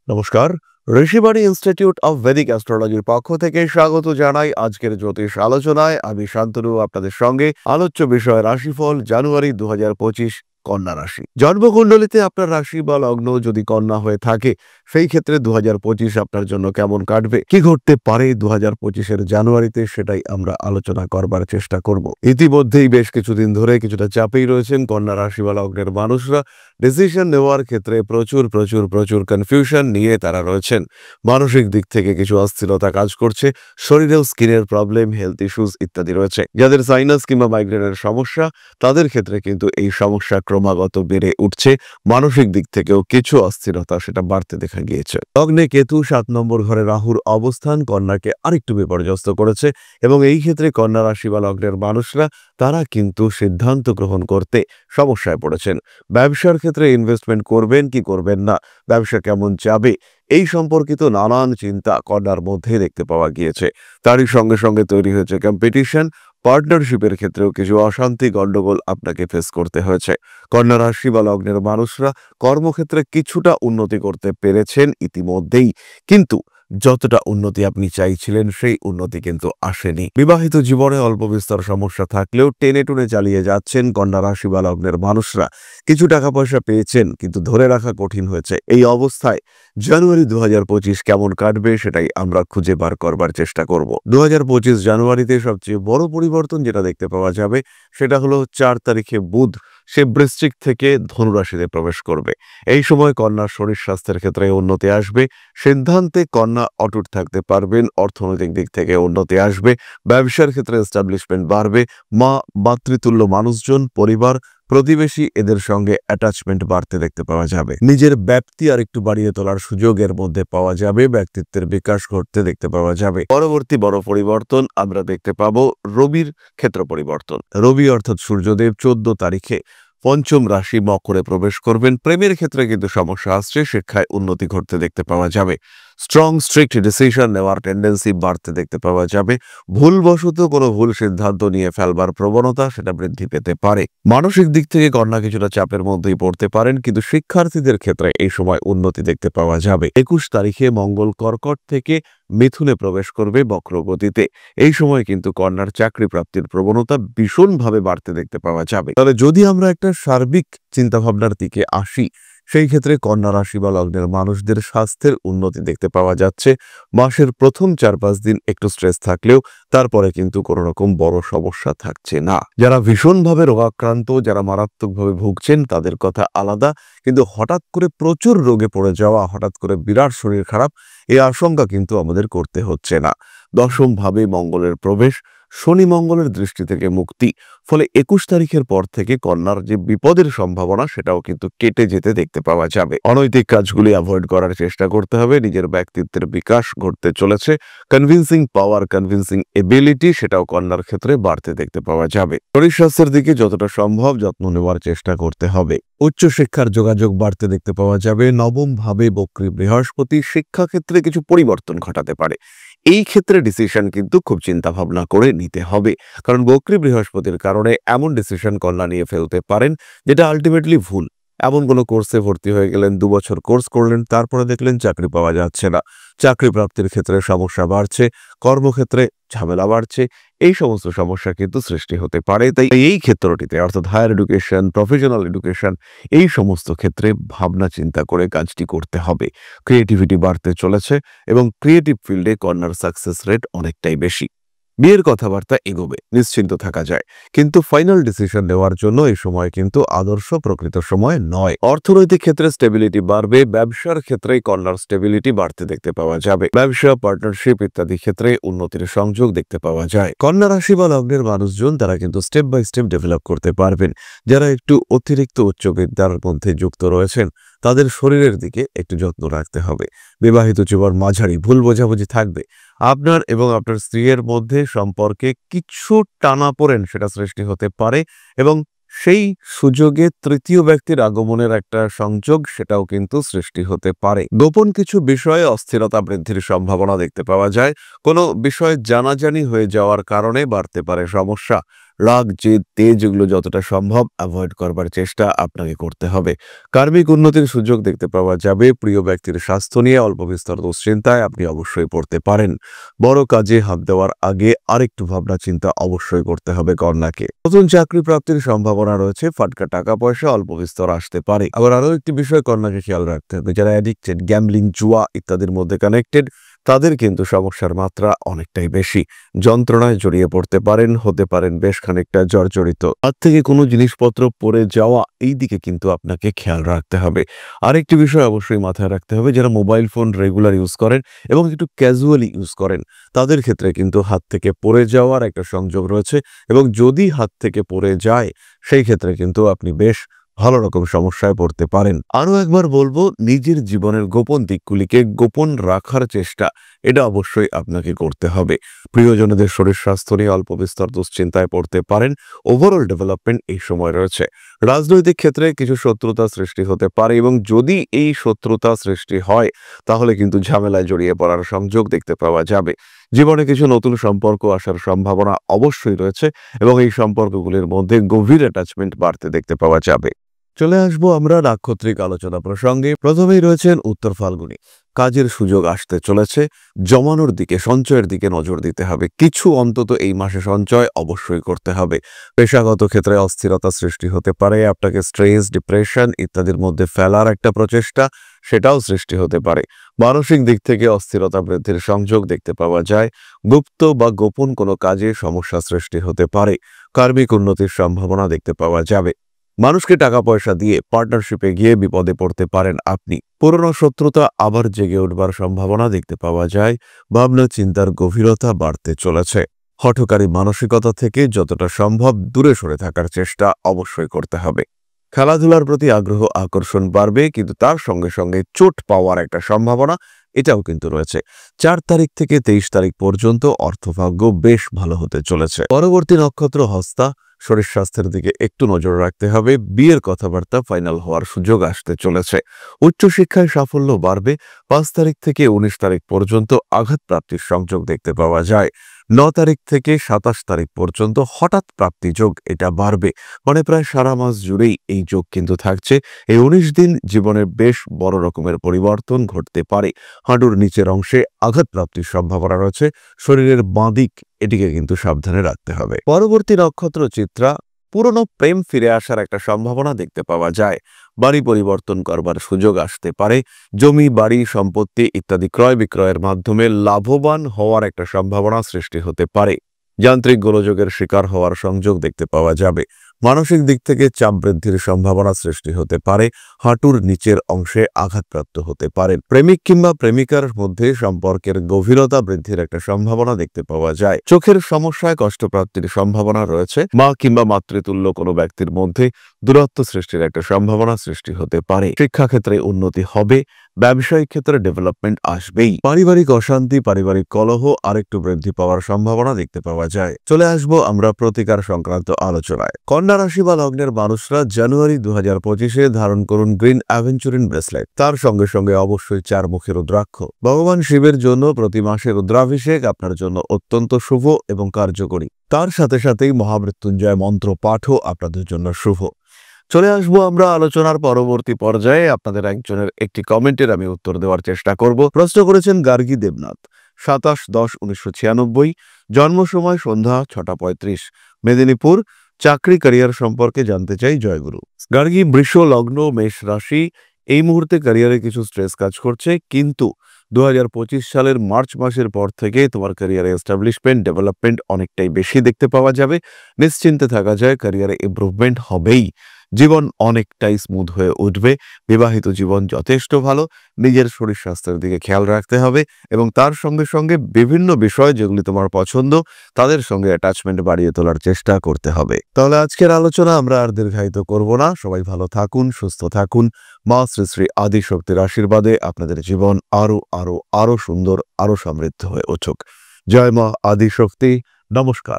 নমস্কার। Rishibani institute of Vedic অ্যাস্ট্রোলজির পক্ষ থেকে স্বাগত জানাই আজকের জ্যোতিষ আলোচনায়। আমি শান্তনু আপনাদের সঙ্গে। আলোচ্য বিষয় রাশিফল জানুয়ারি 2025 কন্যা রাশি। জন্মকুণ্ডলিতে আপনার রাশি বা লগ্ন যদি কন্যা হয়ে থাকে, সেই ক্ষেত্রে 2025 আপনার জন্য কেমন কাটবে, কি ঘটতে পারে 2025-এর জানুয়ারিতে, সেটাই আমরা আলোচনা করবার চেষ্টা করব। ইতিমধ্যেই বেশ কিছুদিন ধরে কিছুটা চাপেই রয়েছেন কন্যা রাশি বা লগ্নের মানুষরা। ডিসিশন নেওয়ার ক্ষেত্রে প্রচুর প্রচুর প্রচুর কনফিউশন নিয়ে তারা রয়েছেন। মানসিক দিক থেকে কিছু অস্থিরতা কাজ করছে। শরীরেও স্কিনের প্রবলেম, হেলথ ইস্যুস ইত্যাদি রয়েছে। যাদের সাইনাস কিংবা মাইগ্রেনের সমস্যা, তাদের ক্ষেত্রে কিন্তু এই সমস্যা ক্রমাগত বেড়ে উঠছে। মানসিক দিক থেকেও কিছু অস্থিরতা সেটা বাড়তে দেখা গিয়েছে। লগ্নে কেতু, 7 নম্বর ঘরে রাহুর অবস্থান কন্যাকে আরেকটু বিপর্যস্ত করেছে এবং এই ক্ষেত্রে কন্যা রাশি বা লগ্নের মানুষরা তারা কিন্তু সিদ্ধান্ত গ্রহণ করতে সমস্যায় পড়েছেন। ব্যবসার ক্ষেত্রে ইনভেস্টমেন্ট করবেন কি করবেন না, ব্যবসা কেমন যাবে, এই সম্পর্কিত নানান চিন্তা কন্যার মধ্যে দেখতে পাওয়া গিয়েছে। তারই সঙ্গে সঙ্গে তৈরি হয়েছে কম্পিটিশন। পার্টনারশিপের ক্ষেত্রেও কিছু অশান্তি, গন্ডগোল আপনাকে ফেস করতে হয়েছে। কন্যা রাশি বা লগ্নের মানুষরা কর্মক্ষেত্রে কিছুটা উন্নতি করতে পেরেছেন ইতিমধ্যেই, কিন্তু যতটা উন্নতি আপনি চাইছিলেন সেই উন্নতি কিন্তু আসেনি। বিবাহিত জীবনে অল্প বিস্তর সমস্যা থাকলেও টেনে টুনে চালিয়ে যাচ্ছেন কন্যা রাশি বা লগ্নের মানুষরা। কিছু টাকা পয়সা পেয়েছেন, কিন্তু ধরে রাখা কঠিন হয়েছে। এই অবস্থায় জানুয়ারি 2025 কেমন কাটবে সেটাই আমরা খুঁজে বার করবার চেষ্টা করব। 2025 জানুয়ারিতে সবচেয়ে বড় পরিবর্তন যেটা দেখতে পাওয়া যাবে সেটা হলো 4 তারিখে বুধ সে বৃশ্চিক থেকে ধনুরাশিতে প্রবেশ করবে। এই সময় কন্যার শরীর স্বাস্থ্যের ক্ষেত্রে উন্নতি আসবে। সিদ্ধান্তে কন্যা অটুট থাকতে পারবেন। অর্থনৈতিক দিক থেকে উন্নতি আসবে। ব্যবসার ক্ষেত্রে এস্টাবলিশমেন্ট বাড়বে। মা, মাতৃতুল্য মানুষজন, পরিবার, প্রতিবেশী এদের সঙ্গে অ্যাটাচমেন্ট বাড়তে দেখতে পাওয়া যাবে। নিজের ব্যাপ্তি আর একটু বাড়িয়ে তোলার সুযোগের মধ্যে পাওয়া যাবে। ব্যক্তিত্বের বিকাশ ঘটতে দেখতে পাওয়া যাবে। পরবর্তী বড় পরিবর্তন আমরা দেখতে পাবো রবির ক্ষেত্র পরিবর্তন। রবি অর্থাৎ সূর্যদেব 14 তারিখে পঞ্চম রাশি মকরে প্রবেশ করবেন। প্রেমের ক্ষেত্রে কিন্তু সমস্যা আসছে। শিক্ষায় উন্নতি ঘটতে দেখতে পাওয়া যাবে। স্ট্রং স্ট্রিক্ট ডিসিশন নেওয়ার টেন্ডেন্সি বাড়তে দেখতে পাওয়া যাবে। ভুলবশত কোনো ভুল সিদ্ধান্ত নিয়ে ফেলবার প্রবণতা সেটা বৃদ্ধি পেতে পারে। মানসিক দিক থেকে কন্যা কিছুটা চাপের মধ্যেই পড়তে পারেন, কিন্তু শিক্ষার্থীদের ক্ষেত্রে এই সময় উন্নতি দেখতে পাওয়া যাবে। 21 তারিখে মঙ্গল কর্কট থেকে মিথুনে প্রবেশ করবে বক্রগতিতে। এই সময় কিন্তু কন্যার চাকরি প্রাপ্তির প্রবণতা ভীষণভাবে বাড়তে দেখতে পাওয়া যাবে। তবে যদি আমরা একটা সার্বিক চিন্তাভাবনার দিকে আসি, সেই ক্ষেত্রে কন্যা রাশি বা লগ্নের মানুষদের স্বাস্থ্যের উন্নতি দেখতে পাওয়া যাচ্ছে। মাসের প্রথম 4-5 দিন একটু স্ট্রেস থাকলেও তারপরে কিন্তু কোনো রকম বড় সমস্যা থাকছে না। যারা ভীষণভাবে রোগাক্রান্ত, যারা মারাত্মকভাবে ভুগছেন তাদের কথা আলাদা, কিন্তু হঠাৎ করে প্রচুর রোগে পড়ে যাওয়া, হঠাৎ করে বিরাট শরীর খারাপ, এই আশঙ্কা কিন্তু আমাদের করতে হচ্ছে না। 10ম ভাবে মঙ্গলের প্রবেশ, শনি মঙ্গলের দৃষ্টি থেকে মুক্তি, ফলে 21 তারিখের পর থেকে কন্যার যে বিপদের সম্ভাবনা সেটাও কিন্তু কেটে যেতে দেখতে পাওয়া যাবে। অনৈতিক কাজগুলি অ্যাভয়েড করার চেষ্টা করতে হবে। নিজের ব্যক্তিত্বের বিকাশ ঘটতে চলেছে। কনভিন্সিং পাওয়ার, কনভিন্সিং এবিলিটি সেটাও কন্যার ক্ষেত্রে বাড়তে দেখতে পাওয়া যাবে। শরীর স্বাস্থ্যের দিকে যতটা সম্ভব যত্ন নেওয়ার চেষ্টা করতে হবে। উচ্চশিক্ষার যোগাযোগ বাড়তে দেখতে পাওয়া যাবে। 9ম ভাবে বক্রী বৃহস্পতি শিক্ষাক্ষেত্রে কিছু পরিবর্তন ঘটাতে পারে। এই ক্ষেত্রে ডিসিশন কিন্তু খুব চিন্তা ভাবনা করে নিতে হবে, কারণ বক্রী বৃহস্পতির কারণে এমন ডিসিশন কন্যা নিয়ে ফেলতে পারেন যেটা আলটিমেটলি ভুল। এমন কোনো কোর্সে ভর্তি হয়ে গেলেন, 2 বছর কোর্স করলেন, তারপরে দেখলেন চাকরি পাওয়া যাচ্ছে না। চাকরি প্রাপ্তির ক্ষেত্রে সমস্যা বাড়ছে, কর্মক্ষেত্রে ঝামেলা বাড়ছে। এই সমস্ত সমস্যা কিন্তু সৃষ্টি হতে পারে। তাই এই ক্ষেত্রটিতে অর্থাৎ হায়ার এডুকেশন, প্রফেশনাল এডুকেশন, এই সমস্ত ক্ষেত্রে ভাবনা চিন্তা করে কাজটি করতে হবে। ক্রিয়েটিভিটি বাড়তে চলেছে এবং ক্রিয়েটিভ ফিল্ডে কন্যার সাকসেস রেট অনেকটাই বেশি। বিয়ের কথাবার্তা এগোবে, নিশ্চিন্ত থাকা যায়, কিন্তু ফাইনাল ডিসিশন নেওয়ার জন্য এই সময় কিন্তু আদর্শ প্রকৃত সময় নয়। অর্থনৈতিক ক্ষেত্রে স্টেবিলিটি বাড়বে। ব্যবসার ক্ষেত্রে কন্যার স্টেবিলিটি বাড়তে দেখতে পাওয়া যাবে। ব্যবসা, পার্টনারশিপ ইত্যাদি ক্ষেত্রে উন্নতির সংযোগ দেখতে পাওয়া যায়। কন্যা রাশি বা লগ্নের মানুষজন তারা কিন্তু স্টেপ বাই স্টেপ ডেভেলপ করতে পারবেন। যারা একটু অতিরিক্ত উচ্চ বিদ্যার মধ্যে যুক্ত রয়েছেন তাদের শরীরের দিকে একটু যত্ন রাখতে হবে। বিবাহিত জীবন মাঝারি, ভুল বোঝাবুঝি থাকবে। আপনার এবং আপনার স্ত্রীর মধ্যে সম্পর্কে কিছু টানাপোড়েন সেটা সৃষ্টি হতে পারে এবং সেই সুযোগে তৃতীয় ব্যক্তির আগমনের একটা সংযোগ সেটাও কিন্তু সৃষ্টি হতে পারে। গোপন কিছু বিষয়ে অস্থিরতা বৃদ্ধির সম্ভাবনা দেখতে পাওয়া যায়। কোনো বিষয় জানাজানি হয়ে যাওয়ার কারণে বাড়তে পারে সমস্যা। রাগ, জেদ, তেজ এগুলো যতটা সম্ভব অ্যাভয়েড করবার চেষ্টা আপনাকে করতে হবে। কার্মিক উন্নতির সুযোগ দেখতে পাওয়া যাবে। প্রিয় ব্যক্তির স্বাস্থ্য নিয়ে অল্প বিস্তর দুশ্চিন্তায় আপনি অবশ্যই পড়তে পারেন। বড় কাজে হাত দেওয়ার আগে আরেকটু ভাবনা চিন্তা অবশ্যই করতে হবে কন্যাকে। নতুন চাকরি প্রাপ্তির সম্ভাবনা রয়েছে। ফাটকা টাকা পয়সা অল্প বিস্তর আসতে পারে। আবার আরো একটি বিষয় কন্যাকে খেয়াল রাখতে হবে, যারা অ্যাডিক্টেড, গ্যাম্বলিং, জুয়া ইত্যাদির মধ্যে কানেক্টেড, তাদের কিন্তু সমস্যার মাত্রা অনেকটাই বেশি। যন্ত্রণায় জড়িয়ে পড়তে পারেন, হতে পারেন বেশ খানিকটা জর্জরিত। হাত থেকে কোনো জিনিসপত্র পড়ে যাওয়া, এই দিকে কিন্তু আপনাকে খেয়াল রাখতে হবে। আরেকটি বিষয় অবশ্যই মাথায় রাখতে হবে, যারা মোবাইল ফোন রেগুলার ইউজ করেন এবং একটু ক্যাজুয়ালি ইউজ করেন, তাদের ক্ষেত্রে কিন্তু হাত থেকে পড়ে যাওয়ার একটা সংযোগ রয়েছে, এবং যদি হাত থেকে পড়ে যায় সেই ক্ষেত্রে কিন্তু আপনি বেশ ভালো রকম সমস্যায় পড়তে পারেন। আরো একবার বলবো, নিজের জীবনের গোপন দিকগুলিকে গোপন রাখার চেষ্টা এটা অবশ্যই আপনাকে করতে হবে। প্রিয়জনদের শরীর স্বাস্থ্য নিয়ে অল্প বিস্তর দুশ্চিন্তায় পড়তে পারেন। ওভারঅল ডেভেলপমেন্ট এই সময় রয়েছে। রাজনৈতিক ক্ষেত্রে কিছু শত্রুতা সৃষ্টি হতে পারে, এবং যদি এই শত্রুতা সৃষ্টি হয় তাহলে কিন্তু ঝামেলায় জড়িয়ে পড়ার সংযোগ দেখতে পাওয়া যাবে। জীবনে কিছু নতুন সম্পর্ক আসার সম্ভাবনা অবশ্যই রয়েছে, এবং এই সম্পর্কগুলির মধ্যে গভীর অ্যাটাচমেন্ট বাড়তে দেখতে পাওয়া যাবে। চলে আসবো আমরা নাক্ষত্রিক আলোচনা প্রসঙ্গে। প্রথমেই রয়েছেন উত্তর ফাল্গুনী। কাজের সুযোগ আসতে চলেছে। জমানোর দিকে, সঞ্চয়ের দিকে নজর দিতে হবে। কিছু অন্তত এই মাসে সঞ্চয় অবশ্যই করতে হবে। পেশাগত ক্ষেত্রে অস্থিরতা সৃষ্টি হতে পারে। আপনাকে স্ট্রেস, ডিপ্রেশন ইত্যাদির মধ্যে ফেলার একটা প্রচেষ্টা, সেটাও সৃষ্টি হতে পারে। মানসিক দিক থেকে অস্থিরতা বৃদ্ধির সংযোগ দেখতে পাওয়া যায়। গুপ্ত বা গোপন কোনো কাজে সমস্যা সৃষ্টি হতে পারে। কার্মিক উন্নতির সম্ভাবনা দেখতে পাওয়া যাবে। মানুষকে টাকা পয়সা দিয়ে পার্টনারশিপে গিয়ে বিপদে পড়তে পারেন আপনি। পুরনো শত্রুতা আবার জেগে উঠবার সম্ভাবনা দেখতে পাওয়া যায়। ভাবনা চিন্তার গভীরতা বাড়তে চলেছে। হঠকারী মানসিকতা থেকে যতটা সম্ভব দূরে সরে থাকার চেষ্টা অবশ্যই করতে হবে। খেলাধুলার প্রতি আগ্রহ, আকর্ষণ বাড়বে, কিন্তু তার সঙ্গে সঙ্গে চোট পাওয়ার একটা সম্ভাবনা এটাও কিন্তু রয়েছে। 4 তারিখ থেকে 23 তারিখ পর্যন্ত অর্থভাগ্য বেশ ভালো হতে চলেছে। পরবর্তী নক্ষত্র হস্তা। শরীর স্বাস্থ্যের দিকে একটু নজর রাখতে হবে। বিয়ের কথাবার্তা ফাইনাল হওয়ার সুযোগ আসতে চলেছে। উচ্চশিক্ষায় সাফল্য বাড়বে। 5 তারিখ থেকে 19 তারিখ পর্যন্ত আঘাত প্রাপ্তির সংযোগ দেখতে পাওয়া যায়। 9 তারিখ থেকে 27 তারিখ পর্যন্ত হঠাৎ প্রাপ্তি যোগ এটা বাড়বে। মানে প্রায় সারা মাস জুড়েই এই যোগ কিন্তু থাকছে। এই 19 দিন জীবনের বেশ বড় রকমের পরিবর্তন ঘটতে পারে। হাঁটুর নিচের অংশে আঘাত প্রাপ্তির সম্ভাবনা রয়েছে। শরীরের বাঁ দিক, এটিকে কিন্তু সাবধানে রাখতে হবে। পরবর্তী নক্ষত্র চিত্রা। পুরনো প্রেম ফিরে আসার একটা সম্ভাবনা দেখতে পাওয়া যায়। বাড়ি পরিবর্তন করবার সুযোগ আসতে পারে। জমি, বাড়ি, সম্পত্তি ইত্যাদি ক্রয় বিক্রয়ের মাধ্যমে লাভবান হওয়ার একটা সম্ভাবনা সৃষ্টি হতে পারে। যান্ত্রিক গোলযোগের শিকার হওয়ার সংযোগ দেখতে পাওয়া যাবে। মানসিক দিক থেকে চাপ বৃদ্ধির সম্ভাবনা সৃষ্টি হতে পারে। হাঁটুর নিচের অংশে আঘাতপ্রাপ্ত হতে পারেন। প্রেমিক কিংবা প্রেমিকার মধ্যে সম্পর্কের গভীরতা বৃদ্ধির একটা সম্ভাবনা দেখতে পাওয়া যায়। চোখের সমস্যায় কষ্টপ্রাপ্তির সম্ভাবনা রয়েছে। মা কিংবা মাতৃতুল্য কোনো ব্যক্তির মধ্যে দূরত্ব সৃষ্টির একটা সম্ভাবনা সৃষ্টি হতে পারে। শিক্ষাক্ষেত্রে উন্নতি হবে। ব্যবসায়িক ক্ষেত্রে ডেভেলপমেন্ট আসবেই। পারিবারিক অশান্তি, পারিবারিক কলহ আরেকটু বৃদ্ধি পাওয়ার সম্ভাবনা দেখতে পাওয়া যায়। চলে আসবো আমরা প্রতিকার সংক্রান্ত আলোচনায়। কন্যা রাশি বা লগ্নের মানুষরা জানুয়ারি 2025-এ ধারণ করুন গ্রিন অ্যাভেঞ্চুরিন ব্রেসলেট। তার সঙ্গে সঙ্গে অবশ্যই 4 মুখী রুদ্রাক্ষ। ভগবান শিবের জন্য প্রতি মাসে রুদ্রাভিষেক আপনার জন্য অত্যন্ত শুভ এবং কার্যকরী। তার সাথে সাথেই মহামৃত্যুঞ্জয় মন্ত্র পাঠও আপনাদের জন্য শুভ। চলে আসবো আমরা আলোচনার পরবর্তী পর্যায়ে। আপনাদের একজনের একটি কমেন্টের আমি উত্তর দেওয়ার চেষ্টা করব। প্রশ্ন করেছেন গার্গী দেবনাথ। 27/10/1996। জন্ম সময় সন্ধ্যা 6:35, মেদিনীপুর। চাকরি, ক্যারিয়ার সম্পর্কে জানতে চাই। জয়গুরু। গার্গী, বৃষ লগ্ন, মেষ রাশি। এই মুহূর্তে ক্যারিয়ারে কিছু স্ট্রেস কাজ করছে, কিন্তু 2025 সালের মার্চ মাসের পর থেকে তোমার ক্যারিয়ারে এস্টাবলিশমেন্ট, ডেভেলপমেন্ট অনেকটাই বেশি দেখতে পাওয়া যাবে। নিশ্চিন্তে থাকা যায়, ক্যারিয়ারে ইমপ্রুভমেন্ট হবেই। জীবন অনেকটাই স্মুথ হয়ে উঠবে। বিবাহিত জীবন যথেষ্ট ভালো। নিজের শরীর স্বাস্থ্যের দিকে খেয়াল রাখতে হবে, এবং তার সঙ্গে সঙ্গে বিভিন্ন বিষয় যেগুলি তোমার পছন্দ তাদের সঙ্গে অ্যাটাচমেন্ট বাড়িয়ে তোলার চেষ্টা করতে হবে। তাহলে আজকের আলোচনা আমরা আর দীর্ঘায়িত করব না। সবাই ভালো থাকুন, সুস্থ থাকুন। মা শ্রী শ্রী আদিশক্তির আশীর্বাদে আপনাদের জীবন আরো আরো আরো সুন্দর, আরো সমৃদ্ধ হয়ে উঠুক। জয় মা আদিশক্তি। নমস্কার।